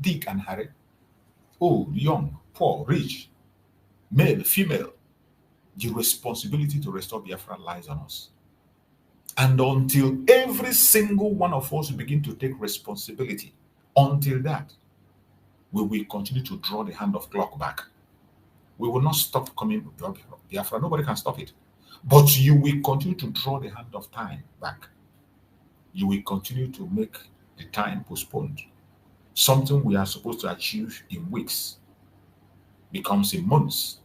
dig and harry, old, young, poor, rich, male, female. The responsibility to restore Biafra lies on us. And until every single one of us begin to take responsibility, until that, we will continue to draw the hand of clock back. We will not stop coming to Biafra. Nobody can stop it. But you will continue to draw the hand of time back. You will continue to make the time postponed. Something we are supposed to achieve in weeks becomes in months.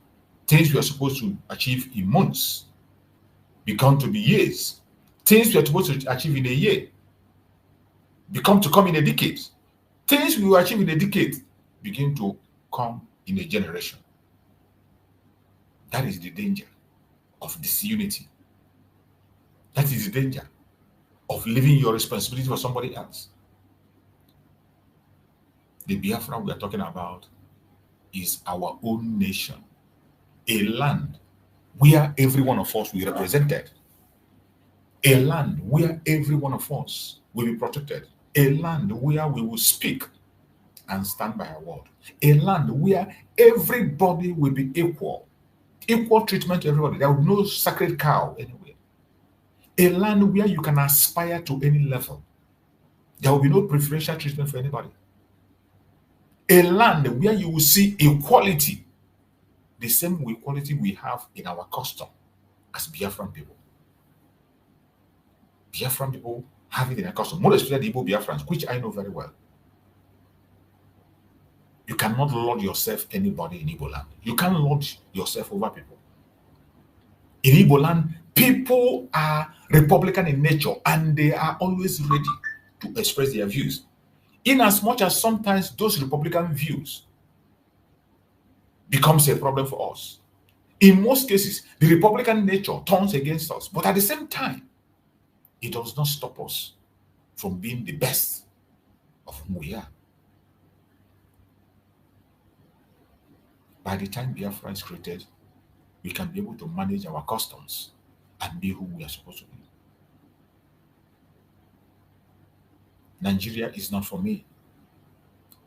Things we are supposed to achieve in months become to be years. Things we are supposed to achieve in a year become to come in a decade. Things we will achieve in a decade begin to come in a generation. That is the danger of disunity. That is the danger of leaving your responsibility for somebody else. The Biafra we are talking about is our own nation, a land where every one of us will be represented, a land where every one of us will be protected, a land where we will speak and stand by our word, a land where everybody will be equal treatment to everybody. There will be no sacred cow anywhere. A land where you can aspire to any level. There will be no preferential treatment for anybody. A land where you will see equality, the same equality we have in our custom as Biafran people. Biafran people have it in their custom, more especially the Igbo Biafrans, which I know very well. You cannot lord yourself anybody in Igbo land. You can't lord yourself over people. In Igbo land, people are Republican in nature and they are always ready to express their views. In as much as sometimes those Republican views becomes a problem for us. In most cases, the Republican nature turns against us, but at the same time, it does not stop us from being the best of whom we are. By the time Biafra is created, we can be able to manage our customs and be who we are supposed to be. Nigeria is not for me.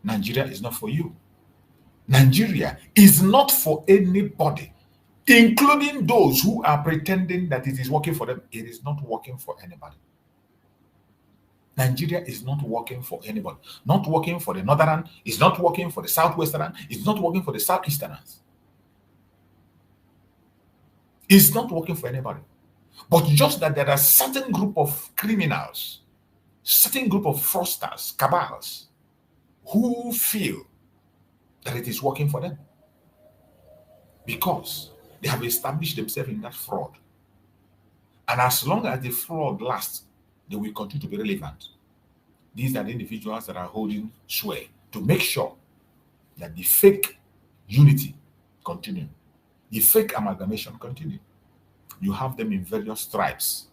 Nigeria is not for you. Nigeria is not for anybody, including those who are pretending that it is working for them. It is not working for anybody. Nigeria is not working for anybody. Not working for the Northern, it's not working for the Southwestern, it's not working for the Southeasterners. It's not working for anybody. But just that there are certain group of criminals, certain group of fraudsters, cabals, who feel that it is working for them because they have established themselves in that fraud. And as long as the fraud lasts, they will continue to be relevant. These are the individuals that are holding sway to make sure that the fake unity continue, the fake amalgamation continue. You have them in various tribes.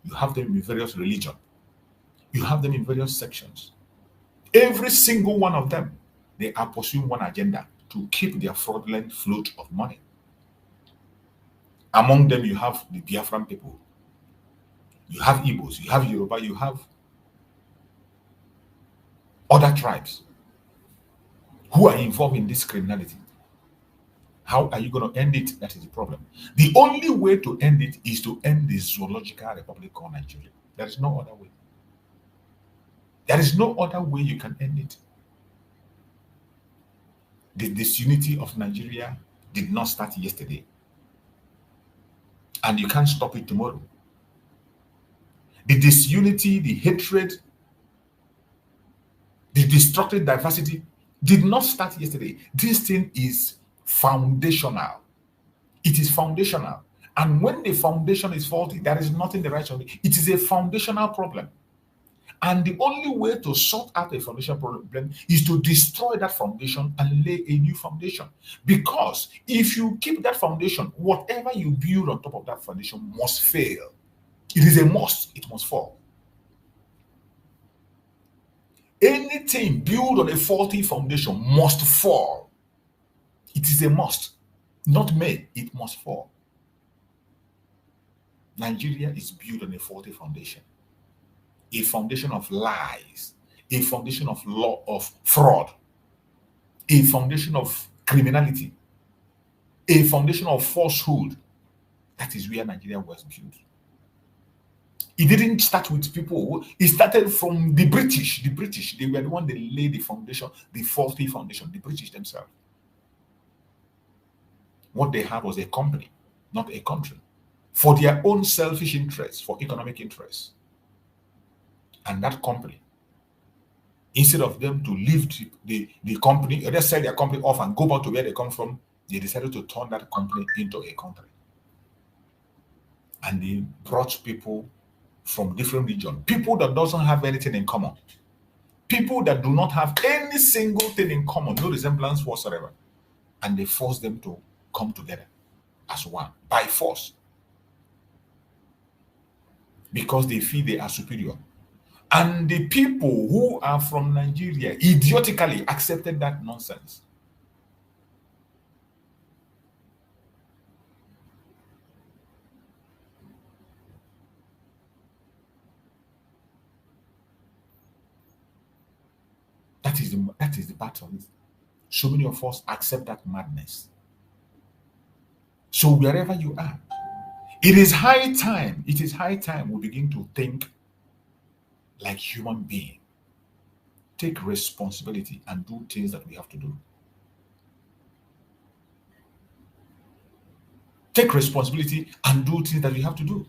You have them in various religions. You have them in various sections. Every single one of them, they are pursuing one agenda: to keep their fraudulent float of money. Among them, you have the Biafran people. You have Igbos, you have Yoruba, you have other tribes who are involved in this criminality. How are you going to end it? That is the problem. The only way to end it is to end the zoological republic called Nigeria. There is no other way. There is no other way you can end it. The disunity of Nigeria did not start yesterday. And you can't stop it tomorrow. The disunity, the hatred, the destructive diversity did not start yesterday. This thing is foundational. It is foundational. And when the foundation is faulty, there is nothing the right of it. It is a foundational problem. And the only way to sort out a foundational problem is to destroy that foundation and lay a new foundation. Because if you keep that foundation, whatever you build on top of that foundation must fail. It is a must. It must fall. Anything built on a faulty foundation must fall. It is a must. Not may, it must fall. Nigeria is built on a faulty foundation. A foundation of lies, a foundation of law of fraud, a foundation of criminality, a foundation of falsehood. That is where Nigeria was built. It didn't start with people. It started from the British. The British, they were the one that laid the foundation, the faulty foundation, the British themselves. What they had was a company, not a country, for their own selfish interests, for economic interests. And that company, instead of them to leave the company, or just sell their company off and go back to where they come from, they decided to turn that company into a country. And they brought people from different regions, people that doesn't have anything in common, people that do not have any single thing in common, no resemblance whatsoever, and they forced them to come together as one by force because they feel they are superior. And the people who are from Nigeria idiotically accepted that nonsense. That is the battle. So many of us accept that madness. So wherever you are, it is high time we begin to think like human beings. Take responsibility and do things that we have to do. Take responsibility and do things that we have to do.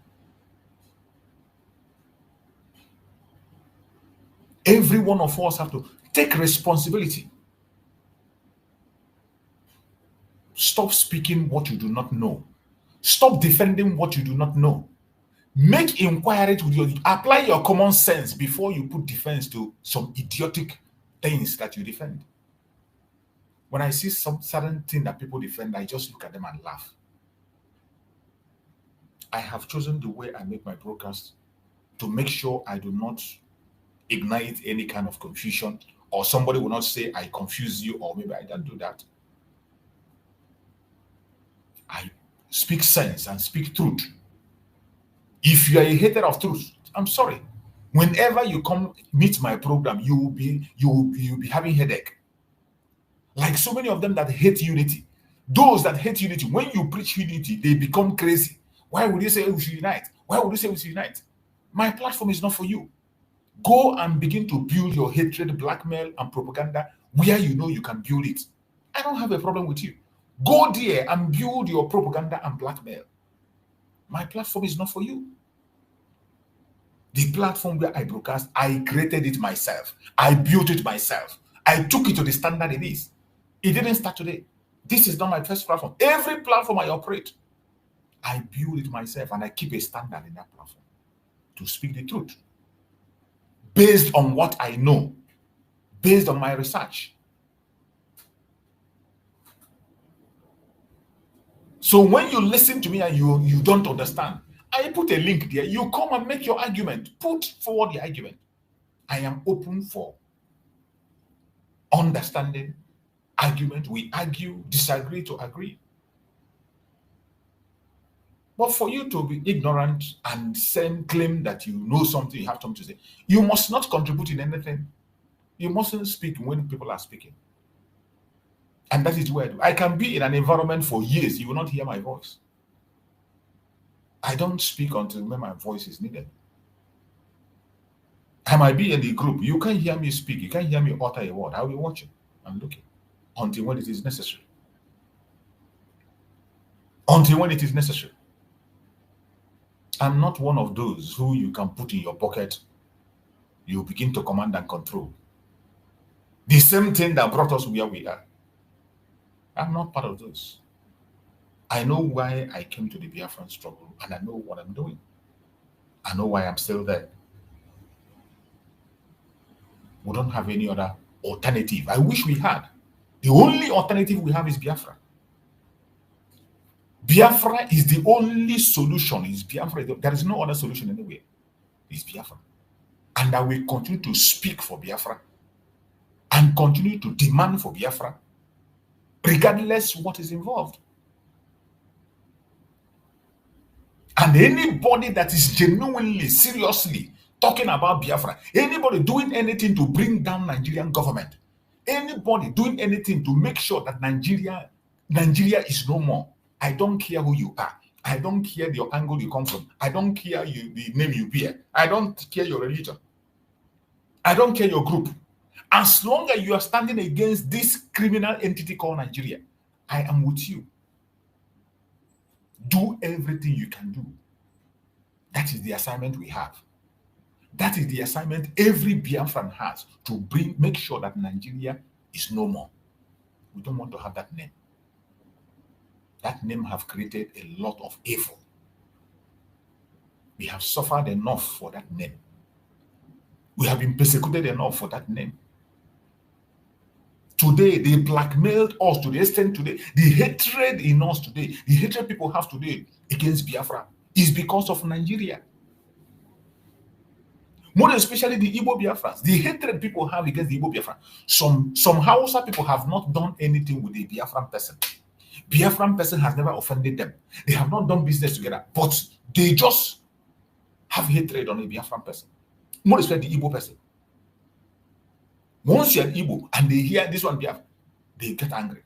Every one of us have to take responsibility. Stop speaking what you do not know. Stop defending what you do not know. Make inquiries with your, apply your common sense before you put defense to some idiotic things that you defend. When I see some certain thing that people defend, I just look at them and laugh. I have chosen the way I make my broadcast to make sure I do not ignite any kind of confusion, or somebody will not say I confuse you, or maybe I don't do that. I speak sense and speak truth. If you are a hater of truth, I'm sorry. Whenever you come meet my program, you will be having headache. Like so many of them that hate unity. Those that hate unity, when you preach unity, they become crazy. Why would you say we should unite? Why would you say we should unite? My platform is not for you. Go and begin to build your hatred, blackmail, and propaganda where you know you can build it. I don't have a problem with you. Go there and build your propaganda and blackmail. My platform is not for you. The platform where I broadcast, I created it myself. I built it myself. I took it to the standard it is. It didn't start today. This is not my first platform. Every platform I operate, I build it myself, and I keep a standard in that platform to speak the truth based on what I know, based on my research. So when you listen to me and you don't understand, I put a link there. You come and make your argument. Put forward the argument. I am open for understanding, argument. We argue, disagree to agree. But for you to be ignorant and claim that you know something, you have something to say, you must not contribute in anything. You mustn't speak when people are speaking. And that is where I can be in an environment for years. You will not hear my voice. I don't speak until when my voice is needed. I might be in the group. You can't hear me speak. You can't hear me utter a word. I'll be watching and looking until when it is necessary. Until when it is necessary. I'm not one of those who you can put in your pocket. You begin to command and control. The same thing that brought us where we are. I'm not part of those. I know why I came to the Biafran struggle, and I know what I'm doing. I know why I'm still there. We don't have any other alternative. I wish we had. The only alternative we have is Biafra. Biafra is the only solution. Is Biafra. There is no other solution anywhere. It's Biafra. And I will continue to speak for Biafra and continue to demand for Biafra, regardless what is involved. And anybody that is genuinely, seriously talking about Biafra, anybody doing anything to bring down Nigerian government, Anybody doing anything to make sure that Nigeria is no more. I don't care who you are. I don't care the angle you come from. I don't care the name you bear. I don't care your religion. I don't care your group. As long as you are standing against this criminal entity called Nigeria, I am with you. Do everything you can do. That is the assignment we have. That is the assignment every Biafran has, to make sure that Nigeria is no more. We don't want to have that name. That name have created a lot of evil. We have suffered enough for that name. We have been persecuted enough for that name. Today, they blackmailed us to the extent today. The hatred in us today, the hatred people have today against Biafra is because of Nigeria. More especially the Igbo Biafrans. The hatred people have against the Igbo Biafran. Some Hausa people have not done anything with the Biafran person. Biafran person has never offended them. They have not done business together, but they just have hatred on a Biafran person. More especially the Igbo person. Once you're an Igbo and they hear this one Biafra, they get angry.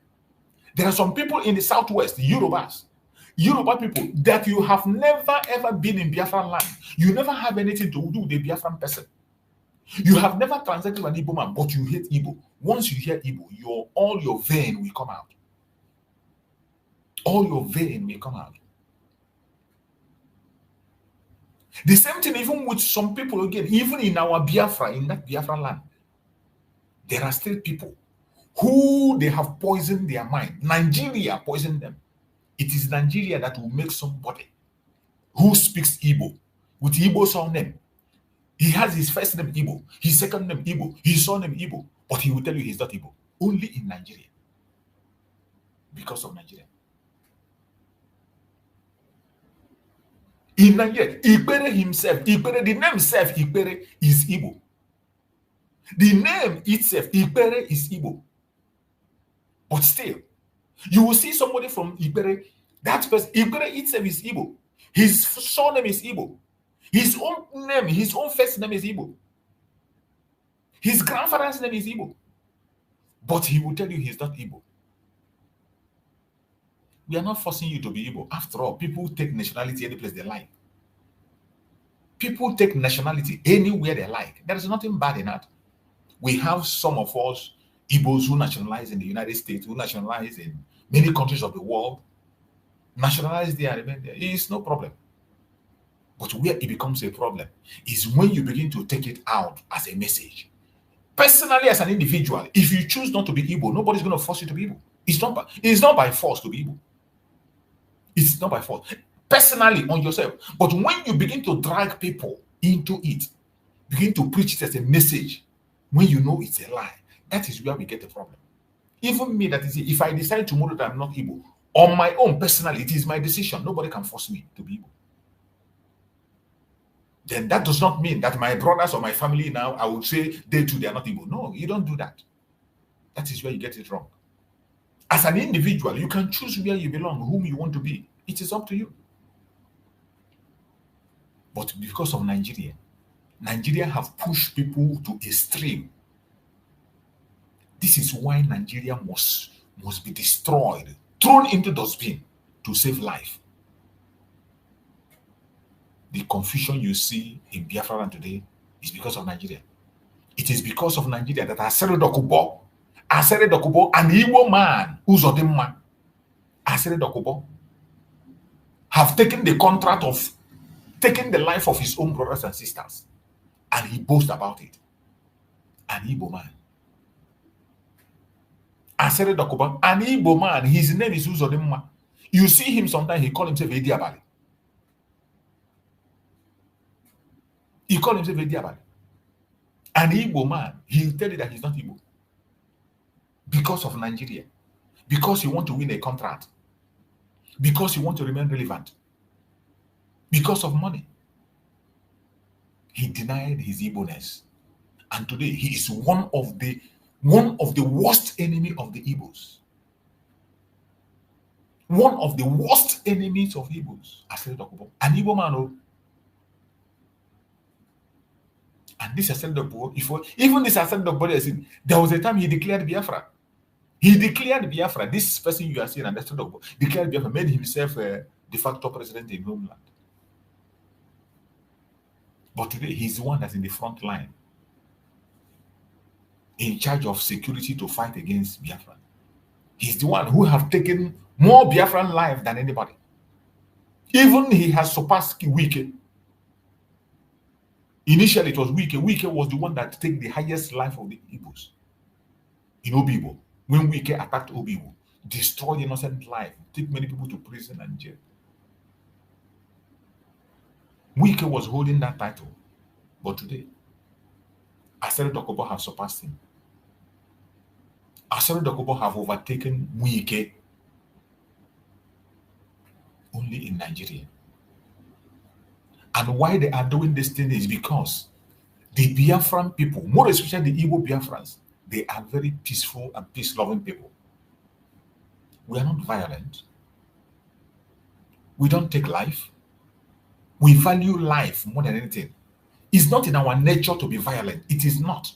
There are some people in the southwest, the Yoruba people, that you have never ever been in Biafran land. You never have anything to do with the Biafran person. You have never transacted with an Igbo man, but you hate Igbo. Once you hear Igbo, all your vein will come out. All your vein will come out. The same thing even with some people again, even in our Biafra, in that Biafran land, there are still people who they have poisoned their mind. Nigeria poisoned them. It is Nigeria that will make somebody who speaks Igbo with Igbo surname. He has his first name Igbo, his second name Igbo, his surname Igbo, but he will tell you he's not Igbo. Only in Nigeria. Because of Nigeria. In Nigeria, Ikpere himself, the name itself, Ikpere, is Igbo. The name itself, Ikpere, is Igbo. But still, you will see somebody from Ikpere, that person, Ikpere itself is Igbo. His surname is Igbo. His own name, his own first name is Igbo. His grandfather's name is Igbo. But he will tell you he's not Igbo. We are not forcing you to be Igbo. After all, people take nationality any place they like. People take nationality anywhere they like. There is nothing bad in that. We have some of us Igbos who nationalize in the United States, who nationalize in many countries of the world. Nationalize there, remain there. It's no problem. But where it becomes a problem is when you begin to take it out as a message. Personally, as an individual, if you choose not to be Igbo, nobody's going to force you to be Igbo. It's not by force to be Igbo. It's not by force. Personally, on yourself. But when you begin to drag people into it, begin to preach it as a message, when you know it's a lie, that is where we get the problem. Even me, that is it. If I decide tomorrow that I'm not Igbo, on my own, personally, it is my decision. Nobody can force me to be Igbo. Then that does not mean that my brothers or my family now, I would say they too, they are not Igbo. No, you don't do that. That is where you get it wrong. As an individual, you can choose where you belong, whom you want to be. It is up to you. But because of Nigeria have pushed people to extreme. This is why Nigeria must be destroyed, thrown into dustbin to save life. The confusion you see in Biafra land today is because of Nigeria. It is because of Nigeria that Asere Dokubo, an Igbo man, Uzodimma, Asere Dokubo, have taken the contract of taking the life of his own brothers and sisters, and he boasts about it. An Igbo man. Asere Dokubo, an Igbo man, his name is Uzodimma. You see him sometimes, he calls himself Ediabali. He called himself Ediabali. An Igbo man, he'll tell you that he's not Igbo. Because of Nigeria. Because you want to win a contract. Because you want to remain relevant. Because of money. He denied his Igbo-ness. And today he is one of the worst enemy of the Igbos. One of the worst enemies of Igbos. An Igbo man. And this Ascendable, even this Ascendable, there was a time he declared Biafra. He declared Biafra. This person you are seeing, Ascendable, declared Biafra, made himself a de facto president in homeland. But today, he's the one that's in the front line, in charge of security to fight against Biafra. He's the one who have taken more Biafran life than anybody. Even he has surpassed Wike. Initially, it was Wike. Wike was the one that took the highest life of the Igbos in Obibo. When Wike attacked Obibo, destroyed innocent life, took many people to prison and jail. Wike was holding that title. But today, Asere Dokubo have surpassed him. Asere Dokubo have overtaken Wike only in Nigeria. And why they are doing this thing is because the Biafran people, more especially the Igbo Biafrans, they are very peaceful and peace-loving people. We are not violent. We don't take life. We value life more than anything. It's not in our nature to be violent. It is not.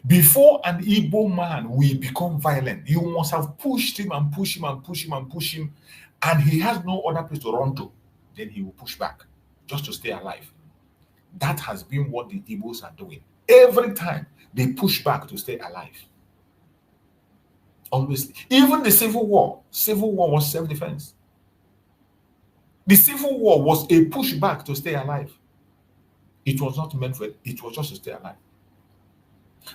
Before an Igbo man will become violent, you must have pushed him and pushed him and pushed him and pushed him, and he has no other place to run to. Then he will push back just to stay alive. That has been what the Igbos are doing. Every time they push back to stay alive. Always. Even the Civil War was self-defense. The Civil War was a pushback to stay alive. It was not meant for it. It was just to stay alive.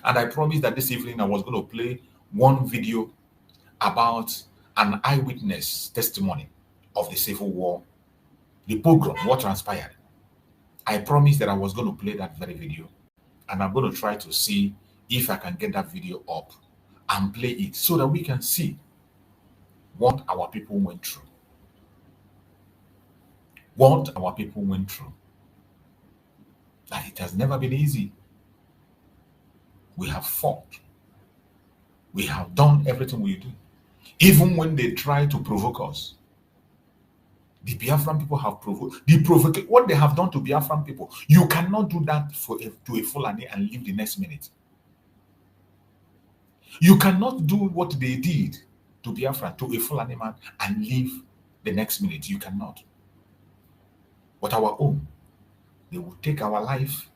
And I promised that this evening I was going to play one video about an eyewitness testimony of the Civil War, the pogrom, what transpired. I promised that I was going to play that very video, and I'm going to try to see if I can get that video up and play it so that we can see what our people went through. What our people went through. That it has never been easy. We have fought. We have done everything we do. Even when they try to provoke us, the Biafran people have provoked. What they have done to Biafran people, you cannot do that to a Fulani and leave the next minute. You cannot do what they did to Biafra, to a Fulani man, and leave the next minute. You cannot. But our own, they will take our life,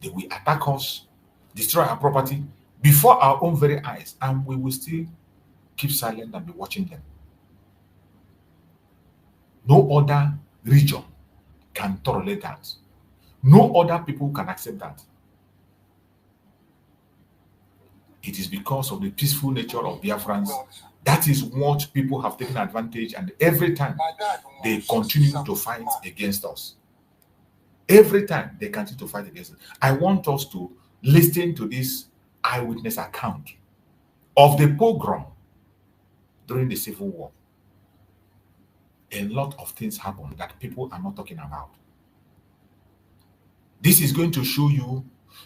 they will attack us, destroy our property before our own very eyes, and we will still keep silent and be watching them. No other region can tolerate that. No other people can accept that. It is because of the peaceful nature of Biafrans. That is what people have taken advantage, and every time they continue to fight against us. Every time they continue to fight against us. I want us to listen to this eyewitness account of the pogrom during the Civil War. A lot of things happened that people are not talking about. This is going to show you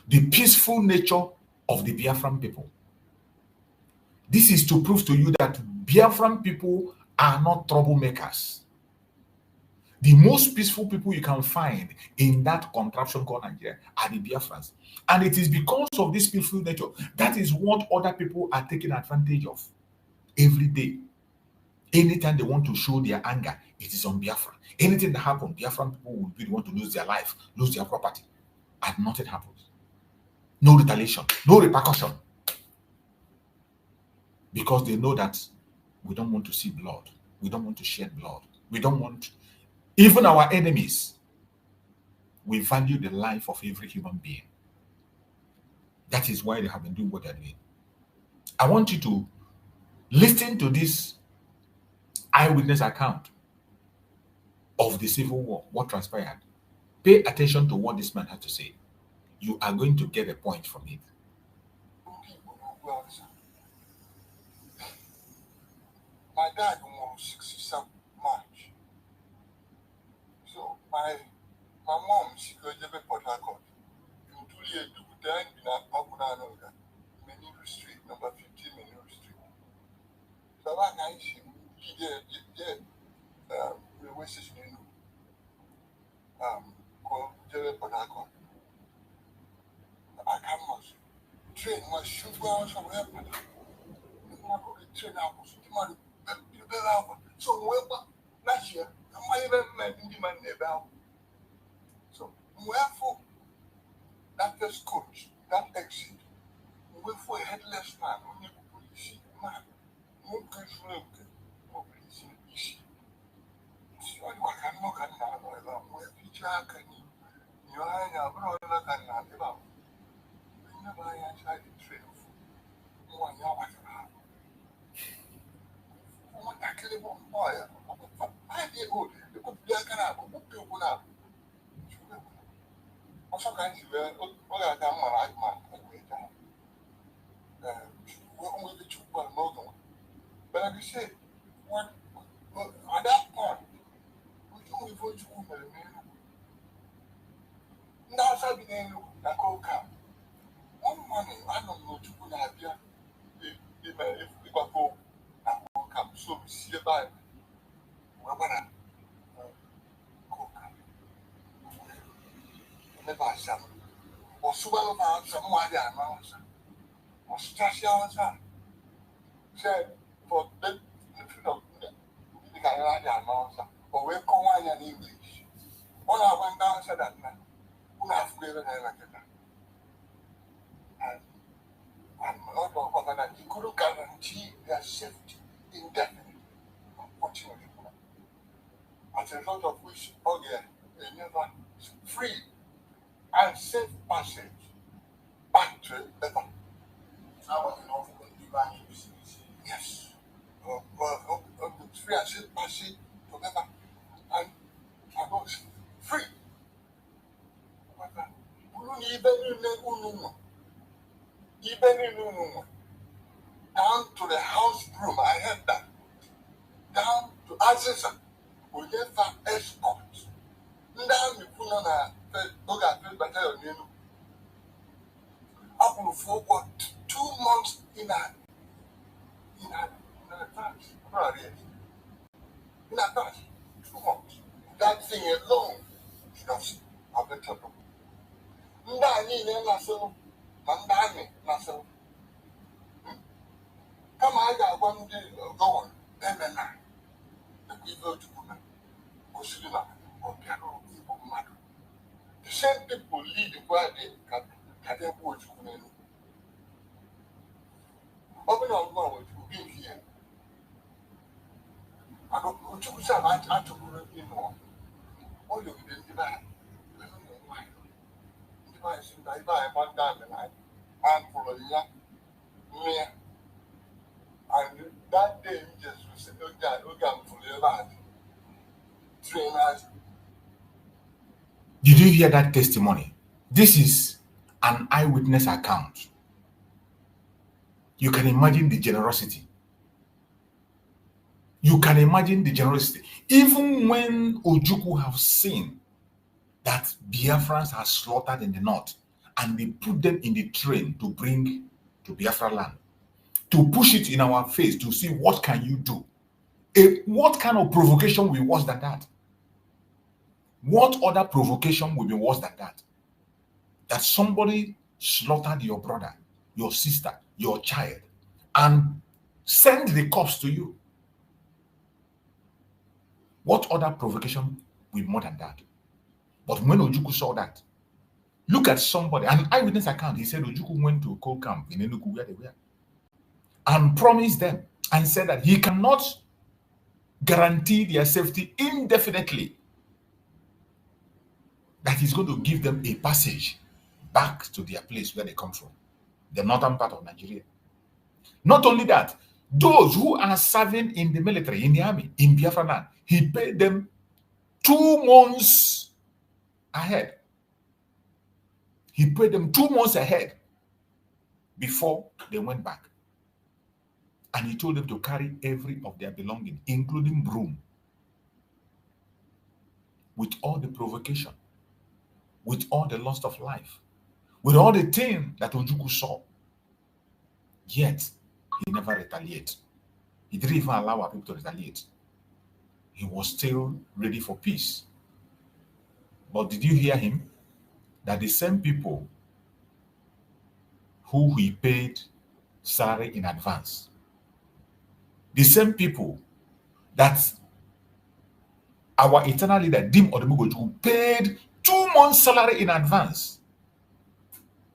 the peaceful nature of the Biafran people. This is to prove to you that Biafran people are not troublemakers. The most peaceful people you can find in that contraption called Nigeria are the Biafrans. And it is because of this peaceful nature that is what other people are taking advantage of every day. Anytime they want to show their anger, it is on Biafra. Anything that happens, Biafran people will be the one to lose their life, lose their property, and nothing happens. No retaliation, no repercussion. Because they know that we don't want to see blood. We don't want to shed blood. We don't want, even our enemies, we value the life of every human being. That is why they have been doing what they're doing. I want you to listen to this eyewitness account of the Civil War, what transpired. Pay attention to what this man had to say. You are going to get a point from it. My dad was 67 March. So my mom, she goes to Port Harcourt. In 2 years, to then in a Menu Street, number 15 Menu Street. So that night, she did railway station, called Port Harcourt. train out, so whoever last year, I even met the man about. So wherefore that first coach, that exit, wherefore a headless man, when you police man, no good look, no police issue. So I can look at now, where teacher can you are now, but I can not about. Whenever I tried to train for 1 hour. Boy, 5 years old, you could be a canal, but people now. Also, kind of, what I done when I man, we're only the 2 more. But like I said, what at that point, we only vote to come and now, I've been a coca. One money, I don't know to put out here. If I go, I will come so see about what never some or so well about someone announcer or Stasha said for the announcer or we come on in English. All I went down said that man who have given her and not of that he couldn't guarantee their safety indefinitely, unfortunately. As a result of which, they never free and safe passage back to Ekpa. I was not going to be back to yes. Free and safe passage to Ekpa. And I was free. Down to the house broom, I heard that. Down to Aziza, we never escort. Down you put on a look at the battalion. Up for what 2 months in advance. In advance. 2 months. That thing alone is unbearable. Ndani naso, Mandani naso. Come I got one day go on, MNI. The people to women, Osilina, or Piano, people matter. The same people lead where they can go to women. Open on one to be here. I don't know to say I to go in more. All you didn't divide. I don't know why. I buy one diamond, and for a young me. And that day, just said, trainers. Did you hear that testimony? This is an eyewitness account. You can imagine the generosity. You can imagine the generosity. Even when Ojukwu have seen that Biafrans are slaughtered in the north, and they put them in the train to bring to Biafra land, to push it in our face to see what can you do. What kind of provocation will be worse than that? What other provocation will be worse than that? That somebody slaughtered your brother, your sister, your child, and send the cops to you. What other provocation will be more than that? But when Ojukwu saw that, look at somebody, an eyewitness account, he said Ojukwu went to a coal camp in Enugu where they were and promised them and said that he cannot guarantee their safety indefinitely, that he's going to give them a passage back to their place where they come from, the northern part of Nigeria. Not only that, those who are serving in the military, in the army, in Biafra land, he paid them 2 months ahead. He paid them 2 months ahead before they went back. And he told them to carry every of their belongings, including broom, with all the provocation, with all the loss of life, with all the things that Ojukwu saw. Yet, he never retaliated. He didn't even allow our people to retaliate. He was still ready for peace. But did you hear him? That the same people who he paid salary in advance, The same people that our eternal leader, Dim Odemugoju, paid 2 months' salary in advance.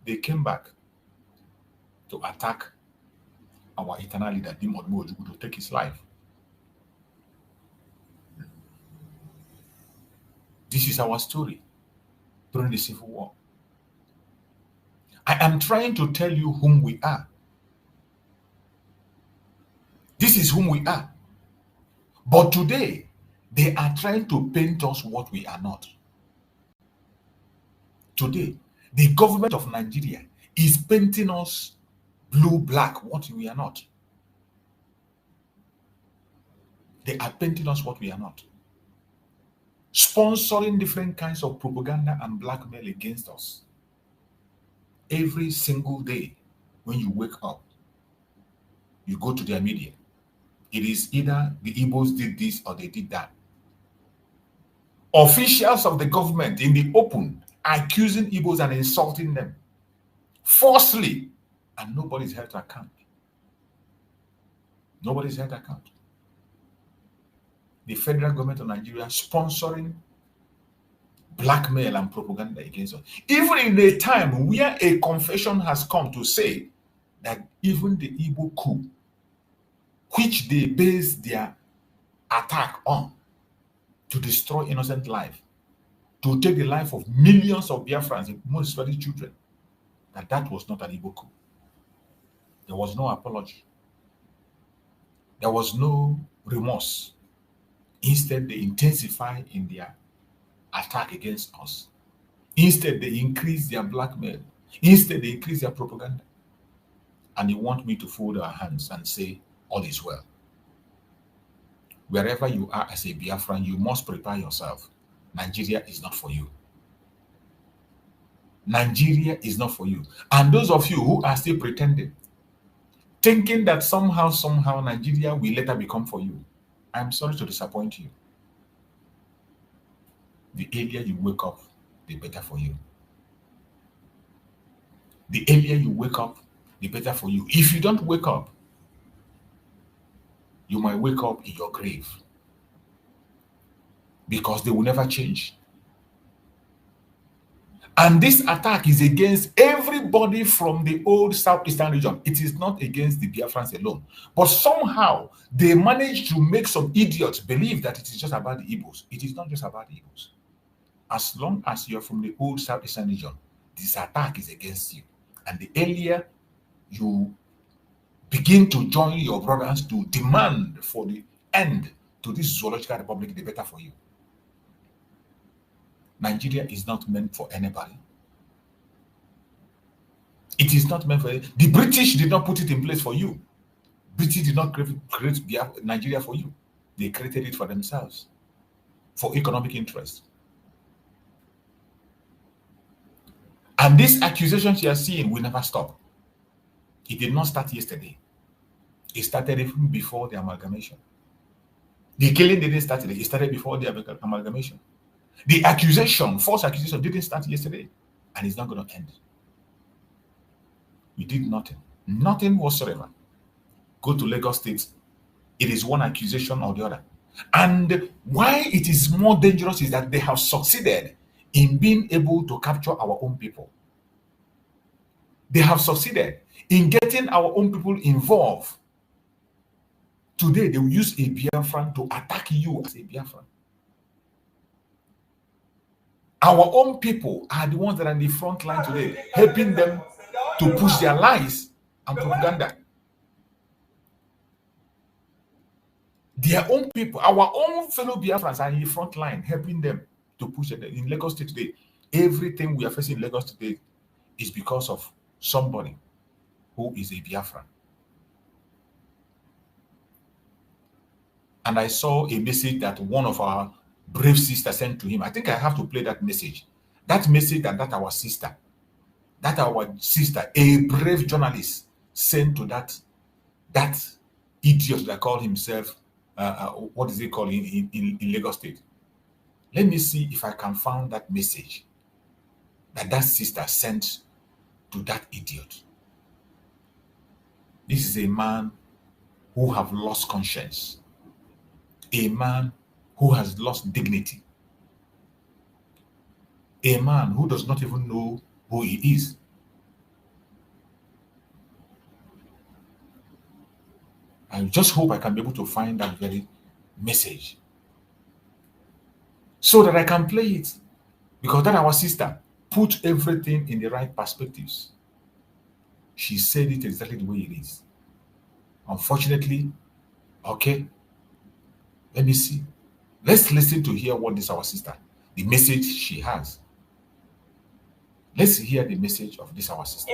They came back to attack our eternal leader, Dim Odemugoju, to take his life. This is our story during the Civil War. I am trying to tell you whom we are. This is whom we are. But today, they are trying to paint us what we are not. Today, the government of Nigeria is painting us blue, black, what we are not. They are painting us what we are not. Sponsoring different kinds of propaganda and blackmail against us. Every single day, when you wake up, you go to their media. It is either the Igbos did this or they did that. Officials of the government in the open accusing Igbos and insulting them falsely, and nobody's held to account. Nobody's held to account. The federal government of Nigeria sponsoring blackmail and propaganda against us. Even in a time where a confession has come to say that even the Igbo coup, which they base their attack on to destroy innocent life, to take the life of millions of Biafrans, most especially children, that was not an Igbo coup. There was no apology. There was no remorse. Instead, they intensify in their attack against us. Instead, they increase their blackmail. Instead, they increase their propaganda. And they want me to fold our hands and say, all is well. Wherever you are as a Biafran, you must prepare yourself. Nigeria is not for you. Nigeria is not for you. And those of you who are still pretending, thinking that somehow, Nigeria will later become for you, I'm sorry to disappoint you. The earlier you wake up, the better for you. The earlier you wake up, the better for you. If you don't wake up, you might wake up in your grave, because they will never change. And this attack is against everybody from the old Southeastern region. It is not against the Biafrans alone. But somehow, they managed to make some idiots believe that it is just about the Igbos. It is not just about the Igbos. As long as you're from the old Southeastern region, this attack is against you. And the earlier you begin to join your brothers to demand for the end to this zoological republic, the better for you. Nigeria is not meant for anybody. It is not meant for you. The British did not put it in place for you. British did not create Nigeria for you. They created it for themselves, for economic interest. And these accusations you are seeing will never stop. It did not start yesterday. It started even before the amalgamation. The killing didn't start today. It started before the amalgamation. The accusation, false accusation, didn't start yesterday, and it's not going to end. We did nothing. Nothing whatsoever. Go to Lagos State. It is one accusation or the other. And why it is more dangerous is that they have succeeded in being able to capture our own people. They have succeeded in getting our own people involved. Today, they will use a Biafran to attack you as a Biafran. Our own people are the ones that are in the front line today, helping them to push their lies and propaganda. Their own people, our own fellow Biafrans are in the front line, helping them to push it. In Lagos State today, everything we are facing in Lagos today is because of somebody who is a Biafran. And I saw a message that one of our brave sisters sent to him. I think I have to play that message. That message that our sister, a brave journalist, sent to that idiot that called himself, what is he called in Lagos State? Let me see if I can find that message that sister sent to that idiot. This is a man who have lost conscience, a man who has lost dignity, a man who does not even know who he is. I just hope I can be able to find that very message so that I can play it, because that our sister put everything in the right perspectives. She said it exactly the way it is. Unfortunately, okay, let me see. Let's listen to hear what this our sister, the message she has. Let's hear the message of this our sister.